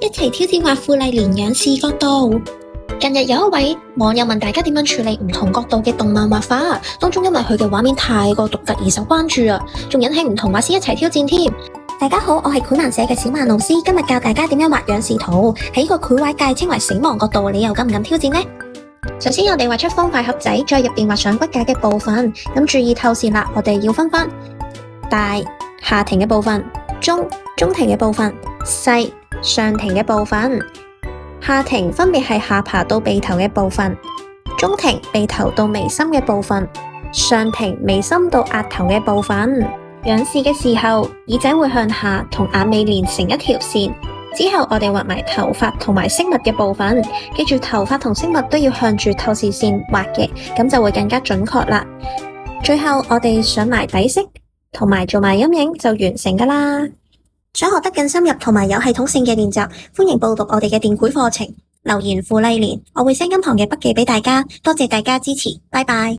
一齊挑戰畫傅麗蓮仰視角度。近日有一位網友問大家點樣處理唔同角度嘅動漫畫法，當中因為佢嘅畫面太過獨特而受關注啊，仲引起唔同畫師一齊挑戰添。大家好，我係繪漫社嘅小曼老師，今日教大家點樣畫仰視圖，喺呢個繪畫界稱為死亡角度，你又敢唔敢挑戰呢？首先我哋畫出方塊盒仔，再入邊畫上骨架嘅部分，咁注意透視啦，我哋要分翻大下庭嘅部分、中庭嘅部分、細上庭嘅部分。下庭分別係下巴到鼻頭嘅部分，中庭鼻頭到眉心嘅部分，上庭眉心到額頭嘅部分。仰視嘅時候，耳仔會向下，同眼尾連成一條線。之後我哋畫埋頭髮同埋飾物嘅部分，記住頭髮同飾物都要向住透視線畫嘅，咁就會更加準確啦。最後我哋上埋底色，同埋做埋陰影就完成㗎啦。想學得更深入同埋有系統性嘅練習，歡迎報讀我哋嘅電繪課程，留言傅麗蓮，我會 send 今堂嘅筆記俾大家，多謝大家支持，拜拜。